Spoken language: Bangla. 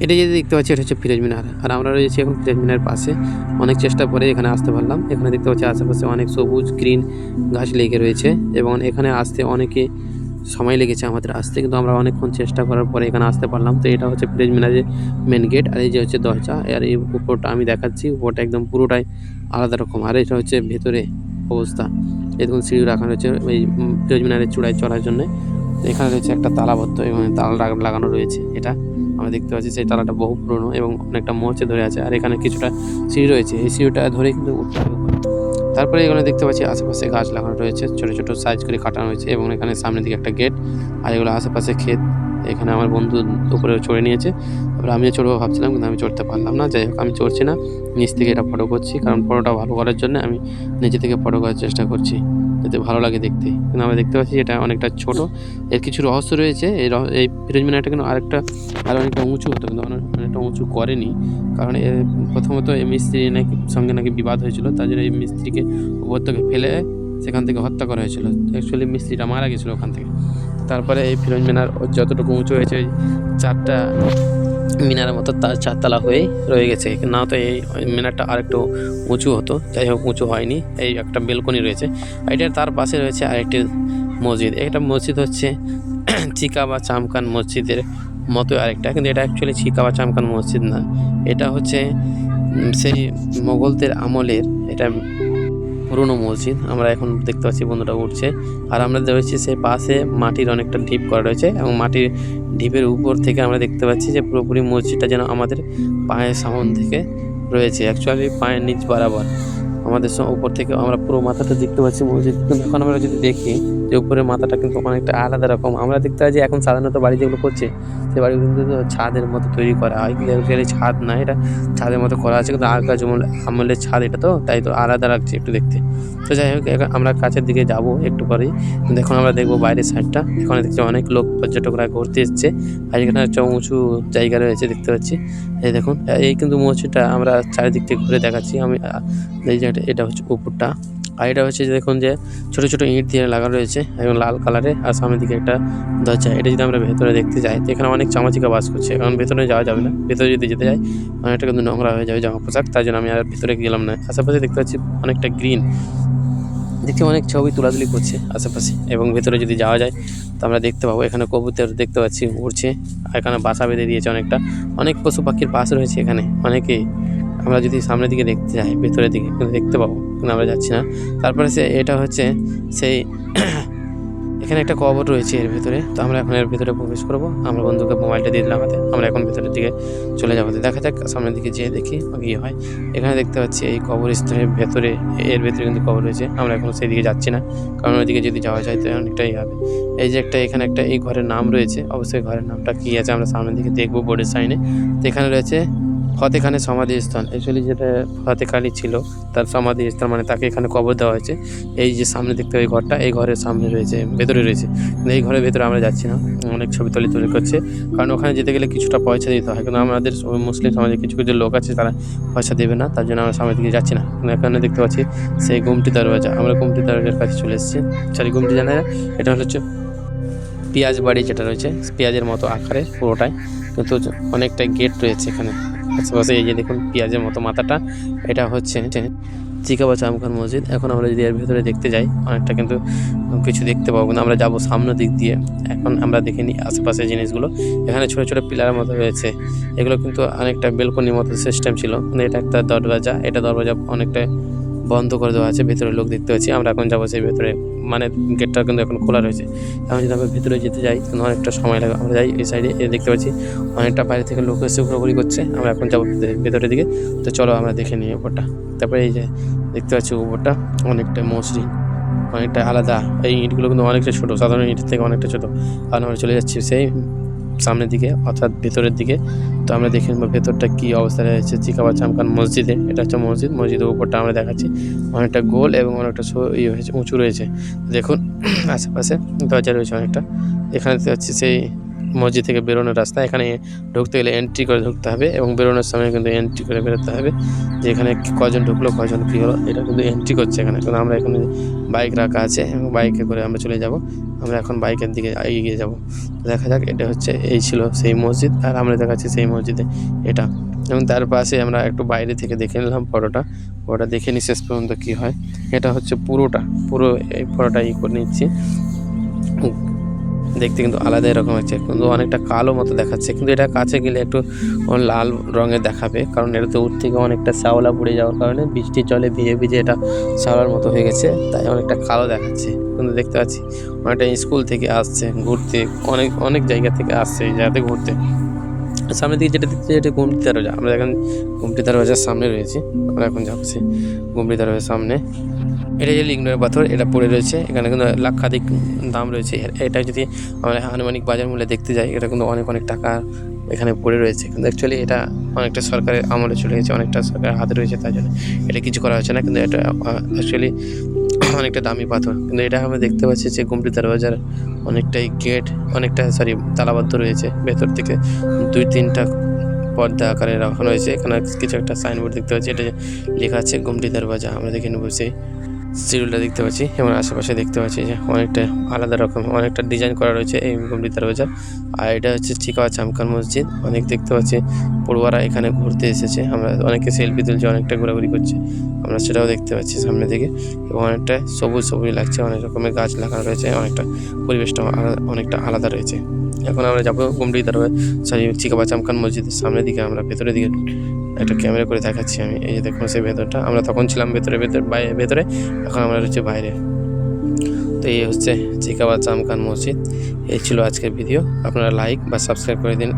এটা যেটা দেখতে পাচ্ছি এটা হচ্ছে ফিরোজ মিনার। আর আমরা রয়েছি এখন ফিরোজ মিনারের পাশে। অনেক চেষ্টা করে এখানে আসতে পারলাম। এখানে দেখতে পাচ্ছি আশেপাশে অনেক সবুজ গ্রিন গাছ লেগে রয়েছে এবং এখানে আসতে অনেকে সময় লেগেছে আমাদের আসতে, কিন্তু আমরা অনেকক্ষণ চেষ্টা করার পরে এখানে আসতে পারলাম। তো এটা হচ্ছে ফিরোজ মিনারের মেন গেট, আর এই যে হচ্ছে দরজা। আর এই উপরটা আমি দেখাচ্ছি, উপরটা একদম পুরোটাই আলাদা রকম। আর এটা হচ্ছে ভেতরে অবস্থা। এই দেখুন সিঁড়ি রাখা রয়েছে এই ফিরোজ মিনারের চূড়ায় চড়ার জন্য। এখানে রয়েছে একটা তালাবদ্ধ এবং তালা লাগানো রয়েছে। এটা আমরা দেখতে পাচ্ছি সেই তালাটা বহু পুরনো এবং অনেকটা মোচে ধরে আছে। আর এখানে কিছুটা সিঁড়ি রয়েছে, এই সিঁড়িটা ধরে কিন্তু উঠতে হবে উপরে। তারপরে এখানে দেখতে পাচ্ছি আশেপাশে গাছ লাগানো রয়েছে, ছোট ছোট সাইজ করে কাটানো হয়েছে এবং এখানে সামনের দিকে একটা গেট। আর এগুলো আশেপাশে ক্ষেত। এখানে আমার বন্ধু উপরে চড়ে নিয়েছে, তারপরে আমিও চড়বো ভাবছিলাম কিন্তু আমি চড়তে পারলাম না। যাই হোক আমি চড়ছি না, নিচ থেকে এটা ফটো করছি, কারণ ফটোটা ভালো করার জন্য আমি নিচে থেকে ফটো করার চেষ্টা করছি যাতে ভালো লাগে দেখতে। কিন্তু আমরা দেখতে পাচ্ছি এটা অনেকটা ছোট, এর কিছু রহস্য রয়েছে। এই ফিরোজ মিনারটা কিন্তু আরও অনেকটা উঁচু হতো, কিন্তু অনেকটা উঁচু করেনি, কারণ প্রথমত এই মিস্ত্রি সঙ্গে নাকি বিবাদ হয়েছিল, তার জন্য এই মিস্ত্রিকে উপর থেকে ফেলে সেখান থেকে হত্যা করা হয়েছিল। অ্যাকচুয়ালি মিস্ত্রিটা মারা গেছিলো ওখান থেকে। তারপরে এই ফিরোজ মিনার যতটুকু উঁচু হয়েছে ওই 4টা মিনারের মতো তার 4তলা হয়েই রয়ে গেছে, না তো এই মিনারটা আরেকটু উঁচু হতো। যাই হোক উঁচু হয়নি, এই একটা বেলকনি রয়েছে। এটার তার পাশে রয়েছে আরেকটি মসজিদ। একটা মসজিদ হচ্ছে চিকা বা চামকান মসজিদের মতো আরেকটা, কিন্তু এটা অ্যাকচুয়ালি চিকা বা চামকান মসজিদ না, এটা হচ্ছে সেই মোগলদের আমলের এটা পুরনো মসজিদ। আমরা এখন দেখতে পাচ্ছি বন্ধুটা উঠছে, আর আমরা রয়েছি সেই পাশে মাটির অনেকটা ঢিপ করা রয়েছে এবং মাটির ঢিপের উপর থেকে আমরা দেখতে পাচ্ছি যে পুরোপুরি মসজিদটা যেন আমাদের পায়ের সামন থেকে রয়েছে, অ্যাকচুয়ালি পায়ের নিচ বরাবর আমাদের উপর থেকে আমরা পুরো মাথাটা দেখতে পাচ্ছি মসজিদ। কিন্তু এখন আমরা যদি দেখি যে উপরের মাথাটা কিন্তু অনেকটা আলাদা রকম। আমরা দেখতে পাচ্ছি এখন সাধারণত বাড়ি যেগুলো করছে সেই বাড়িগুলো কিন্তু ছাদের মতো তৈরি করা হয়, কিন্তু অ্যাকচুয়ালি ছাদ না, এটা ছাদের মতো করা আছে, কিন্তু আগেকার আমলের ছাদ এটা, তো তাই তো আলাদা লাগছে একটু দেখতে। তো যাই হোক আমরা কাছের দিকে যাব একটু পরেই, কিন্তু এখন আমরা দেখবো বাইরের সাইডটা। এখানে দেখছি অনেক লোক পর্যটকরা ঘুরতে এসছে, আর এখানে একটা উঁচু জায়গা রয়েছে দেখতে পাচ্ছি। এই দেখুন এই কিন্তু মসজিদটা আমরা চারিদিক থেকে ঘুরে দেখাচ্ছি আমি। এই যে এটা হচ্ছে উপরটা, আর এটা হচ্ছে যে দেখুন যে ছোটো ছোটো ইঁট দিয়ে লাগানো রয়েছে এবং লাল কালারের, আর সামনের দিকে একটা দরজা। এটা যদি আমরা ভেতরে দেখতে যাই তো এখানে অনেক চামাচিকা বাস করছে, কারণ ভেতরে যাওয়া যাবে না, ভেতরে যদি যেতে যাই অনেকটা কিন্তু নোংরা হয়ে যাবে জামা পোশাক, তাই জন্য আমি আর ভেতরে গেলাম না। আশেপাশে দেখতে পাচ্ছি অনেকটা গ্রিন, দেখছি অনেক ছবি তোলাতুলি করছে আশেপাশে, এবং ভেতরে যদি যাওয়া যায় তো আমরা দেখতে পাবো এখানে কবুতর দেখতে পাচ্ছি উড়ছে, আর এখানে বাসা বেঁধে দিয়েছে অনেক পশু পাখির পাশ রয়েছে এখানে অনেকেই। আমরা যদি সামনের দিকে দেখতে যাই ভেতরের দিকে কিন্তু দেখতে পাবো, কিন্তু আমরা যাচ্ছি না। তারপরে এটা হচ্ছে সেই এখানে একটা কবর রয়েছে এর ভেতরে, তো আমরা এখন এর ভেতরে প্রবেশ করবো। আমরা বন্ধুকে মোবাইলটা দিয়ে দিলাম হাতে, আমরা এখন ভেতরের দিকে চলে যাবো। দেখা যাক সামনের দিকে যেয়ে দেখি কী হয়। এখানে দেখতে পাচ্ছি এই কবরস্থানের ভেতরে, এর ভেতরে কিন্তু কবর রয়েছে। আমরা এখন সেই দিকে যাচ্ছি না, কারণ ওইদিকে যদি যাওয়া যায় তো অনেকটাই হবে। এই যে এখানে একটা এই ঘরের নাম রয়েছে, অবশ্যই ঘরের নামটা কী আছে আমরা সামনের দিকে দেখবো বোর্ডের সাইনে। তো এখানে রয়েছে ফতেহ খানের সমাধিস্থান। অ্যাকচুয়ালি যেটা ফতেহ আলী ছিল তার সমাধিস্থান, মানে তাকে এখানে কবর দেওয়া হয়েছে। এই যে সামনে দেখতে ওই ঘরটা, এই ঘরের সামনে রয়েছে, ভেতরে রয়েছে, কিন্তু এই ঘরের ভেতরে আমরা যাচ্ছি না। অনেক ছবি তুলি করছে, কারণ ওখানে যেতে গেলে কিছুটা পয়সা দিতে হয়, কিন্তু আমাদের মুসলিম সমাজে কিছু কিছু লোক আছে তারা পয়সা দেবে না, তার জন্য আমরা সামনের দিকে যাচ্ছি না। কিন্তু এখানে দেখতে পাচ্ছি সেই গুমটি দরওয়াজা, আমরা গুমটি দরওয়াজার কাছে চলে এসেছি। সরি গুমটি জানা যায়, এটা হচ্ছে পেঁয়াজ বাড়ি যেটা রয়েছে, পেঁয়াজের মতো আকারে পুরোটাই, কিন্তু অনেকটা গেট রয়েছে এখানে আশেপাশে। এই যে দেখুন পেঁয়াজের মতো মাথাটা, এটা হচ্ছে চিকা বা চামখান মসজিদ। এখন আমরা যদি এর ভেতরে দেখতে যাই অনেকটা কিন্তু কিছু দেখতে পাবো, কিন্তু আমরা যাবো সামনের দিক দিয়ে। এখন আমরা দেখে নিই আশেপাশে জিনিসগুলো। এখানে ছোটো ছোটো পিলারের মতো রয়েছে, এগুলো কিন্তু অনেকটা বেলকনির মতো সিস্টেম ছিল, কিন্তু এটা একটা দরওয়াজা, এটা দরওয়াজা অনেকটা বন্ধ করে দেওয়া আছে, ভেতরে লোক দেখতে পাচ্ছি। আমরা এখন যাবো সেই ভেতরে, মানে গেটটা কিন্তু এখন খোলা রয়েছে। এখন যদি আমরা ভেতরে যেতে যাই কিন্তু অনেকটা সময় লাগে। আমরা যাই এই সাইডে, দেখতে পাচ্ছি অনেকটা বাইরে থেকে লোক এসে ঘোরাঘুরি করছে। আমরা এখন যাবো ভেতরের দিকে, তো চলো আমরা দেখে নিই উপরটা। তারপরে এই যে দেখতে পাচ্ছি উপরটা অনেকটা মসৃণ, অনেকটা আলাদা। এই ইঁটগুলো কিন্তু অনেকটা ছোটো, সাধারণ ইঁটের থেকে অনেকটা ছোটো। আর আমরা চলে যাচ্ছি সেই সামনের দিকে অর্থাৎ ভেতরের দিকে। তো আমরা দেখে নেবো ভেতরটা কী অবস্থা রয়েছে চিকা বা চামখান মসজিদে। এটা হচ্ছে মসজিদ, মসজিদের উপরটা আমরা দেখাচ্ছি অনেকটা গোল এবং অনেকটা হয়েছে, উঁচু রয়েছে। দেখুন আশেপাশে দরজা রয়েছে অনেকটা। এখানে দেখতে পাচ্ছি সেই মসজিদ থেকে বেরোনোর রাস্তা। এখানে ঢুকতে গেলে এন্ট্রি করে ঢুকতে হবে এবং বেরোনোর সময় কিন্তু এন্ট্রি করে বেরোতে হবে, যে এখানে কজন ঢুকলো কজন কী হলো এটা কিন্তু এন্ট্রি করছে এখানে। কিন্তু আমরা এখানে বাইক রাখা আছে এবং বাইকে করে আমরা চলে যাব। আমরা এখন বাইকের দিকে এগিয়ে যাব। দেখা যাক, এটা হচ্ছে এই ছিল সেই মসজিদ, আর আমরা দেখাচ্ছি সেই মসজিদে এটা। এবং তার পাশে আমরা একটু বাইরে থেকে দেখে নিলাম ফটোটা দেখে নিই শেষ পর্যন্ত কী হয়। এটা হচ্ছে পুরো এই ফটোটা করে নিচ্ছি। দেখতে কিন্তু আলাদা এরকম আছে, কিন্তু অনেকটা কালো মতো দেখাচ্ছে, কিন্তু এটা কাছে গেলে একটু লাল রঙের দেখাবে, কারণ এটা তো দূর থেকে অনেকটা শ্যাওলা পড়ে যাওয়ার কারণে বৃষ্টির জলে ভিজে এটা শ্যাওলার মতো হয়ে গেছে, তাই অনেকটা কালো দেখাচ্ছে। কিন্তু দেখতে পাচ্ছি অনেকটা স্কুল থেকে আসছে ঘুরতে, অনেক জায়গা থেকে আসছে এই জায়গাতে ঘুরতে। সামনের দিকে যেটা দেখছি এটা গুমটি দরজা। আমরা এখন গুমটি দরজার সামনে রয়েছি, আমরা এখন যাচ্ছি গুমটি দরজার সামনে। এটা যে লিঙ্গের পাথর, এটা পড়ে রয়েছে এখানে, কিন্তু লাক্ষাধিক দাম রয়েছে। এটা যদি আমরা আনুমানিক বাজার মূল্যে দেখতে যাই, এটা কিন্তু অনেক টাকা এখানে পড়ে রয়েছে। কিন্তু অ্যাকচুয়ালি এটা অনেকটা সরকারের আমলে চলে গেছে, অনেকটা সরকারের হাতে রয়েছে, তাই জন্য এটা কিছু করা হচ্ছে না। কিন্তু এটা অ্যাকচুয়ালি অনেকটা দামি পাথর। কিন্তু এটা আমরা দেখতে পাচ্ছি যে গুমটি দরজার অনেকটাই গেট, তালাবদ্ধ রয়েছে। ভেতর থেকে 2-3টা পর্দা আকারে রাখানো হয়েছে। এখানে কিছু একটা সাইনবোর্ড দেখতে পাচ্ছি, এটা লেখা আছে গুমটি দরজা। আমরা দেখে নেব সেই শিডিউলটা দেখতে পাচ্ছি, এবং আশেপাশে দেখতে পাচ্ছি যে অনেকটা আলাদা রকম অনেকটা ডিজাইন করা রয়েছে এই গুমটি দরজা। আর এটা হচ্ছে চিকাওয়া চামকান মসজিদ। অনেক দেখতে পাচ্ছি পড়ুয়ারা এখানে ঘুরতে এসেছে, আমরা অনেকে সেলফি তুলছে, অনেকটা ঘোরাঘুরি করছে, আমরা সেটাও দেখতে পাচ্ছি সামনে থেকে। এবং অনেকটা সবুজ লাগছে, অনেক রকমের গাছ লাগানো রয়েছে, অনেকটা পরিবেশটা অনেকটা আলাদা রয়েছে। এখন আমরা যাবো গুমটি দরজা চিকাওয়া চামকান মসজিদের সামনের দিকে। আমরা ভেতরের দিকে একটা ক্যামেরা করে দেখাচ্ছি আমি। এই যে দেখুন সেই ভেতরটা, আমরা তখন ছিলাম ভেতরে, এখন আমরা রয়েছে বাইরে। তো এই হচ্ছে চিকাওয়া চামকান মসজিদ। এই ছিল আজকের ভিডিও। আপনারা লাইক বা সাবস্ক্রাইব করে দিন।